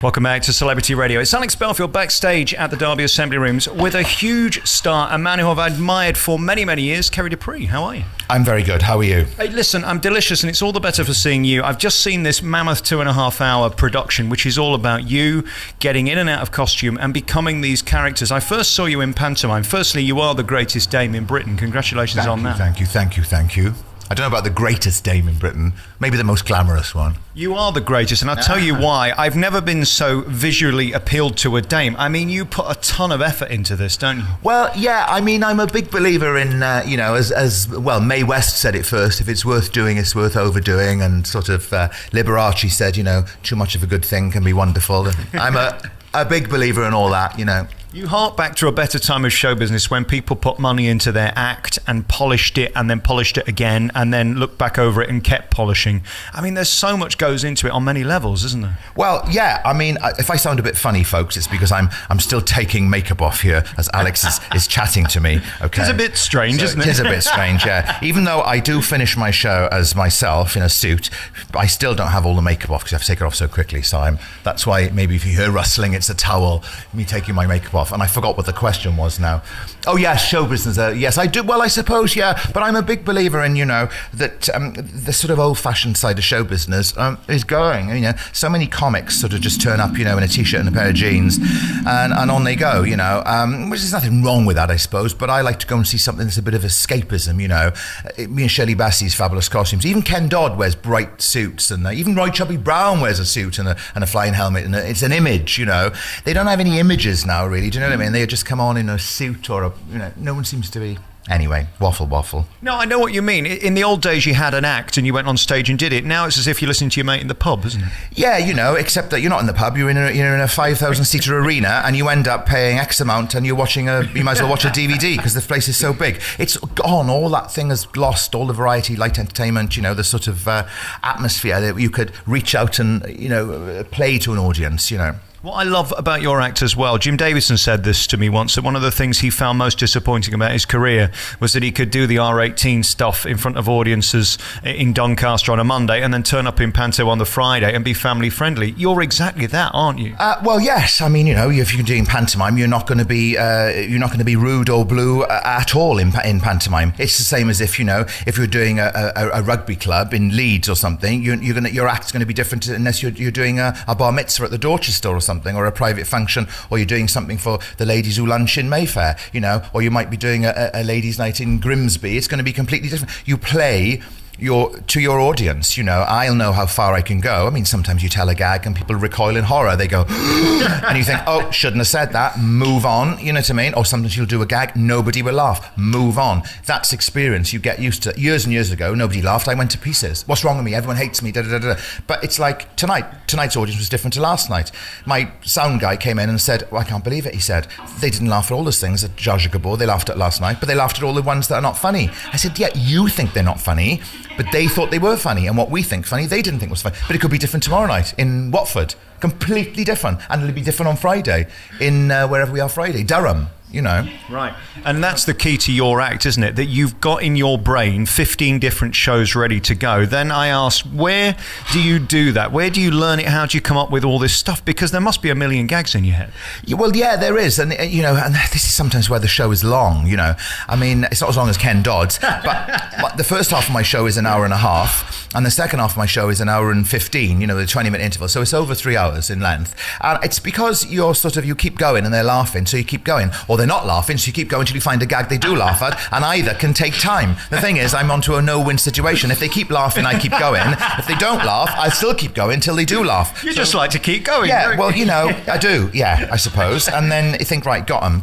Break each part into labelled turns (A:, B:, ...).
A: Welcome back to Celebrity Radio. It's Alex Belfield backstage at the Derby Assembly Rooms with a huge star, a man who I've admired for many, many years, Ceri Dupree. How are you?
B: I'm very good. How are you?
A: Hey, listen, I'm delicious, and it's all the better for seeing you. I've just seen this mammoth 2.5 hour production, which is all about you getting in and out of costume and becoming these characters. I first saw you in Pantomime. Firstly, you are the greatest dame in Britain. Congratulations on that.
B: Thank you. I don't know about the greatest dame in Britain, maybe the most glamorous one.
A: You are the greatest, and I'll tell you why. I've never been so visually appealed to a dame. I mean, you put a ton of effort into this, don't you?
B: Well, yeah, I mean, I'm a big believer in, as Mae West said it first, if it's worth doing, it's worth overdoing, and sort of Liberace said, too much of a good thing can be wonderful. I'm a big believer in all that,
A: You hark back to a better time of show business when people put money into their act and polished it and then polished it again and then looked back over it and kept polishing. I mean, there's so much goes into it on many levels, isn't there?
B: Well, yeah. I mean, if I sound a bit funny, folks, it's because I'm still taking makeup off here as Alex is chatting to me. Okay,
A: it's a bit strange, isn't it?
B: It is a bit strange, yeah. Even though I do finish my show as myself in a suit, I still don't have all the makeup off because I have to take it off so quickly. So that's why maybe if you hear rustling, it's a towel, me taking my makeup off. And I forgot what the question was now. Oh, yes, show business. Yes, I do. Well, I suppose, yeah. But I'm a big believer in, that the sort of old-fashioned side of show business is going. So many comics sort of just turn up, in a T-shirt and a pair of jeans, and on they go, which is nothing wrong with that, I suppose. But I like to go and see something that's a bit of escapism, Me and Shirley Bassey's fabulous costumes. Even Ken Dodd wears bright suits, and even Roy Chubby Brown wears a suit and a flying helmet, and it's an image, They don't have any images now, really. Do you know what I mean? They just come on in a suit or no one seems to be. Anyway, waffle. No,
A: I know what you mean. In the old days, you had an act and you went on stage and did it. Now it's as if you're listening to your mate in the pub, isn't it?
B: Yeah, except that you're not in the pub. You're in a 5,000-seater arena, and you end up paying X amount, and you're watching you might as well watch a DVD because the place is so big. It's gone. All that thing has lost. All the variety, light entertainment. The sort of atmosphere that you could reach out and play to an audience.
A: What I love about your act as well, Jim Davidson said this to me once, that one of the things he found most disappointing about his career was that he could do the R18 stuff in front of audiences in Doncaster on a Monday and then turn up in Panto on the Friday and be family friendly. You're exactly that, aren't you?
B: Well, yes. I mean, if you're doing pantomime, you're not going to be rude or blue at all in pantomime. It's the same as if you're doing a rugby club in Leeds or something. Your act's going to be different unless you're doing a bar mitzvah at the Dorchester or something, or a private function, or you're doing something for the ladies who lunch in Mayfair, or you might be doing a ladies' night in Grimsby. It's going to be completely different. You play to your audience. I'll know how far I can go. I mean, sometimes you tell a gag and people recoil in horror. They go, and you think, oh, shouldn't have said that. Move on. You know what I mean? Or sometimes you'll do a gag, nobody will laugh. Move on. That's experience you get used to. Years and years ago, nobody laughed. I went to pieces. What's wrong with me? Everyone hates me. Da, da, da, da. But it's like tonight's audience was different to last night. My sound guy came in and said, I can't believe it. He said, they didn't laugh at all those things at Zsa Zsa Gabor they laughed at last night, but they laughed at all the ones that are not funny. I said, yeah, you think they're not funny, but they thought they were funny, and what we think funny, they didn't think was funny. But it could be different tomorrow night in Watford, completely different, and it'll be different on Friday in wherever we are Friday, Durham.
A: Right. And that's the key to your act, isn't it? That you've got in your brain 15 different shows ready to go. Then I asked, where do you do that? Where do you learn it? How do you come up with all this stuff? Because there must be a million gags in your head.
B: Well, yeah, there is. And, and this is sometimes where the show is long, I mean, it's not as long as Ken Dodd's, but the first half of my show is an hour and a half, and the second half of my show is an hour and 15, the 20-minute interval. So it's over 3 hours in length. And it's because you keep going and they're laughing, so you keep going. Or they're not laughing, so you keep going until you find a gag they do laugh at, and either can take time. The thing is, I'm onto a no-win situation. If they keep laughing, I keep going. If they don't laugh, I still keep going until they do laugh.
A: You just like to keep going.
B: Yeah, well, I do, yeah, I suppose. And then you think, right, got 'em,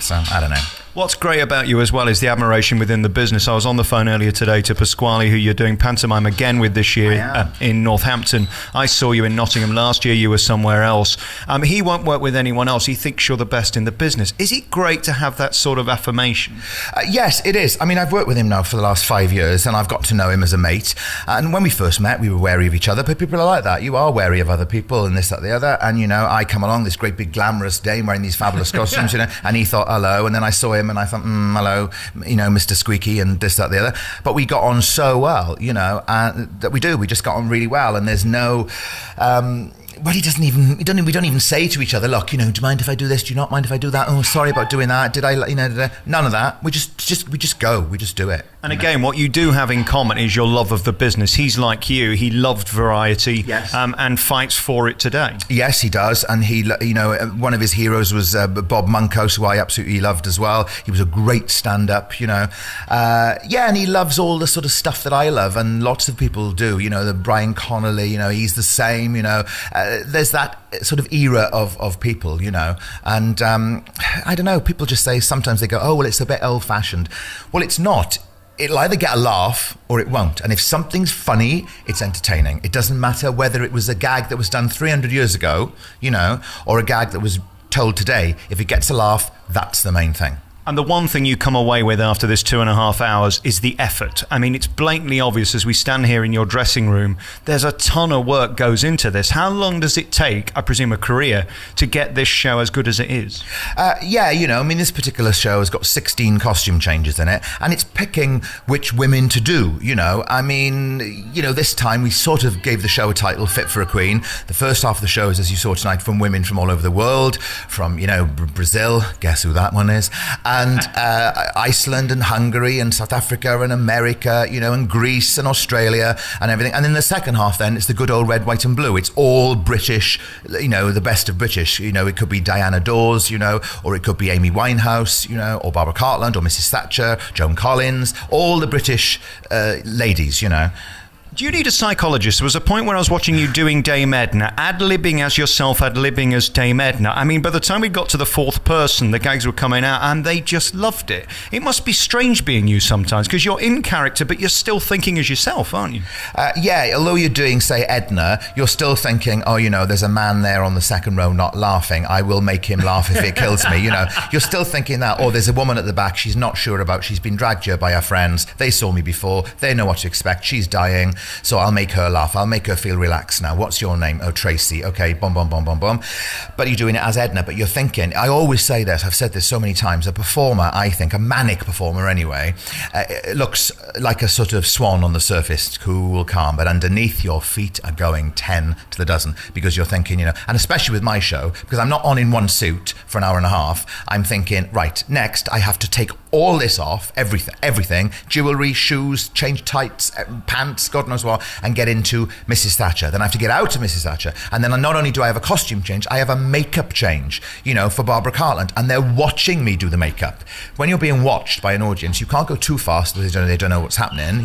B: so I don't know.
A: What's great about you as well is the admiration within the business. I was on the phone earlier today to Pasquale, who you're doing Pantomime again with this year in Northampton. I saw you in Nottingham last year. You were somewhere else. He won't work with anyone else. He thinks you're the best in the business. Is it great to have that sort of affirmation?
B: Yes, it is. I mean, I've worked with him now for the last 5 years, and I've got to know him as a mate. And when we first met, we were wary of each other, but people are like that. You are wary of other people and this, that, the other. And, I come along, this great big glamorous dame wearing these fabulous costumes, and he thought, hello. And then I saw him and I thought, hello, Mr. Squeaky and this, that, the other. But we got on so well, and that we just got on really well. And there's no, well, we don't even say to each other, look, do you mind if I do this? Do you not mind if I do that? Oh, sorry about doing that. Did I, none of that. We just go. We just do it.
A: And again, what you do have in common is your love of the business. He's like you. He loved variety,
B: yes.
A: And fights for it today.
B: Yes, he does. And he, one of his heroes was Bob Monkhouse, who I absolutely loved as well. He was a great stand-up, and he loves all the sort of stuff that I love, and lots of people do. The Brian Connolly, he's the same. There's that sort of era of people, and I don't know. People just say sometimes they go, oh, well, it's a bit old-fashioned. Well, it's not. It'll either get a laugh or it won't. And if something's funny, it's entertaining. It doesn't matter whether it was a gag that was done 300 years ago, or a gag that was told today. If it gets a laugh, that's the main thing.
A: And the one thing you come away with after this 2.5 hours is the effort. I mean, it's blatantly obvious as we stand here in your dressing room, there's a ton of work goes into this. How long does it take, I presume a career, to get this show as good as it is?
B: This particular show has got 16 costume changes in it, and it's picking which women to do, this time we sort of gave the show a title, Fit for a Queen. The first half of the show is, as you saw tonight, from women from all over the world, from, Brazil, guess who that one is, and Iceland and Hungary and South Africa and America, and Greece and Australia and everything. And then the second half then, it's the good old red, white and blue. It's all British, the best of British. It could be Diana Dawes, or it could be Amy Winehouse, or Barbara Cartland or Mrs. Thatcher, Joan Collins, all the British ladies,
A: Do you need a psychologist? There was a point where I was watching you doing Dame Edna, ad-libbing as yourself, ad-libbing as Dame Edna. I mean, by the time we got to the fourth person, the gags were coming out and they just loved it. It must be strange being you sometimes, because you're in character, but you're still thinking as yourself, aren't you?
B: Although you're doing, say, Edna, you're still thinking, there's a man there on the second row not laughing. I will make him laugh if it kills me, You're still thinking that, or there's a woman at the back she's not sure about. She's been dragged here by her friends. They saw me before. They know what to expect. She's dying. So I'll make her laugh. I'll make her feel relaxed now. What's your name? Oh, Tracy. Okay, boom, boom, boom, boom, boom. But you're doing it as Edna, but you're thinking, I always say this, I've said this so many times, a performer, I think, a manic performer anyway, looks like a sort of swan on the surface, cool, calm, but underneath your feet are going 10 to the dozen, because you're thinking, and especially with my show, because I'm not on in one suit for an hour and a half, I'm thinking, right, next I have to take all this off, everything, jewellery, shoes, change tights, pants, God knows what, and get into Mrs. Thatcher. Then I have to get out of Mrs. Thatcher. And then not only do I have a costume change, I have a makeup change, for Barbara Cartland. And they're watching me do the makeup. When you're being watched by an audience, you can't go too fast, they don't know what's happening,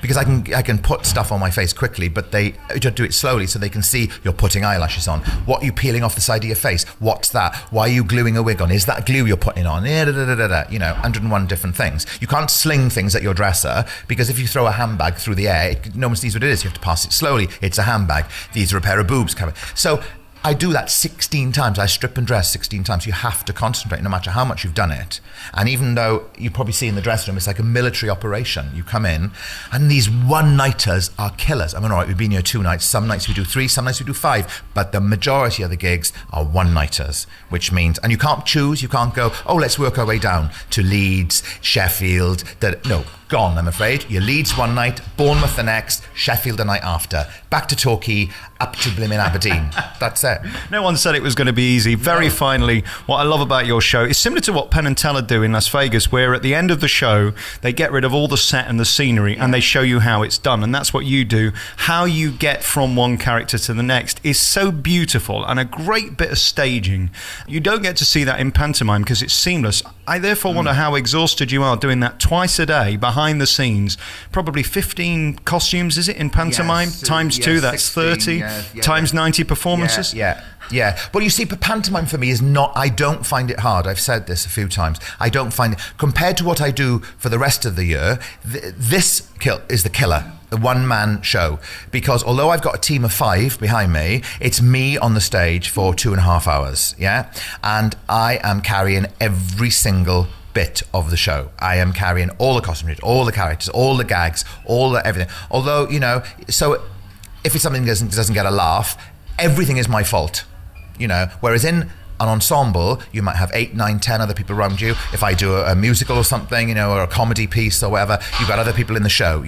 B: because I can put stuff on my face quickly, but they do it slowly so they can see you're putting eyelashes on. What are you peeling off the side of your face? What's that? Why are you gluing a wig on? Is that glue you're putting on? 101 different things. You can't sling things at your dresser, because if you throw a handbag through the air, no one sees what it is. You have to pass it slowly. It's a handbag. These are a pair of boobs. So I do that 16 times. I strip and dress 16 times. You have to concentrate no matter how much you've done it. And even though you probably see in the dressing room, it's like a military operation. You come in and these one-nighters are killers. I mean, all right, we've been here 2 nights. Some nights we do 3, some nights we do 5. But the majority of the gigs are one-nighters, which means, and you can't choose, you can't go, let's work our way down to Leeds, Sheffield. No, gone, I'm afraid. Your Leeds one night, Bournemouth the next, Sheffield the night after. Back to Torquay, up to blimmin' Aberdeen. That's it.
A: No one said it was going to be easy. Very finally, what I love about your show is similar to what Penn and Teller do in Las Vegas, where at the end of the show, they get rid of all the set and the scenery and they show you how it's done. And that's what you do. How you get from one character to the next is so beautiful and a great bit of staging. You don't get to see that in pantomime because it's seamless. I therefore wonder how exhausted you are doing that twice a day behind the scenes. Probably 15 costumes, is it, in pantomime? Yes, times 2, that's 16, 30. Times 90 performances?
B: Yeah. Well, you see, pantomime for me is not, I don't find it hard. I've said this a few times. I don't find it, compared to what I do for the rest of the year, this is the killer. The one-man show, because although I've got a team of 5 behind me, it's me on the stage for 2.5 hours, and I am carrying every single bit of the show. I am carrying all the costumes, all the characters, all the gags, all the everything. Although, so if it's something that doesn't get a laugh, everything is my fault, whereas in an ensemble, you might have 8, 9, 10 other people around you. If I do a musical or something, or a comedy piece or whatever, you've got other people in the show,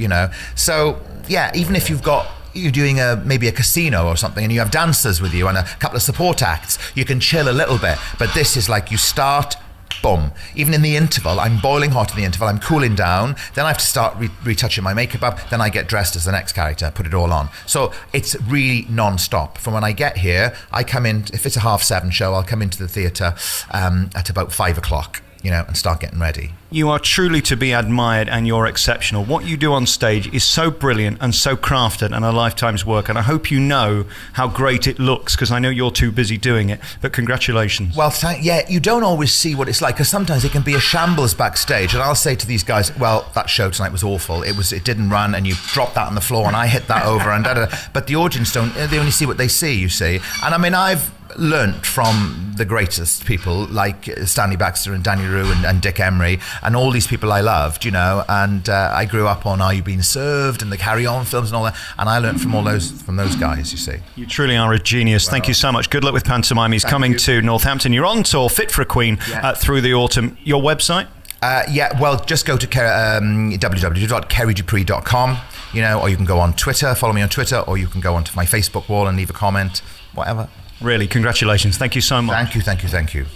B: So, yeah, even if you've got you're doing maybe a casino or something, and you have dancers with you and a couple of support acts, you can chill a little bit. But this is like you start, boom. Even in the interval, I'm boiling hot in the interval, I'm cooling down, then I have to start retouching my makeup up, then I get dressed as the next character, put it all on. So it's really non-stop. From when I get here, I come in, if it's a 7:30 show, I'll come into the theatre at about 5 o'clock, and start getting ready.
A: You are truly to be admired, and you're exceptional. What you do on stage is so brilliant and so crafted and a lifetime's work, and I hope you know how great it looks, because I know you're too busy doing it, but congratulations.
B: Well, you don't always see what it's like, because sometimes it can be a shambles backstage, and I'll say to these guys, well, that show tonight was awful. It didn't run, and you dropped that on the floor, and I hit that over, and da-da-da. But the audience they only see what they see, you see. And I mean, I've learnt from the greatest people like Stanley Baxter and Danny Rue and Dick Emery and all these people I loved, and I grew up on Are You Being Served and the Carry On films and all that, and I learnt from those guys, you see. You
A: truly are a genius. Thank you so much. Good luck with Pantomime. He's coming to Northampton. You're on tour, Fit for a Queen, through the autumn. Your website?
B: Just go to www.ceridupree.com, or you can go on Twitter, follow me on Twitter, or you can go onto my Facebook wall and leave a comment, whatever.
A: Really, congratulations. Thank you so much.
B: Thank you.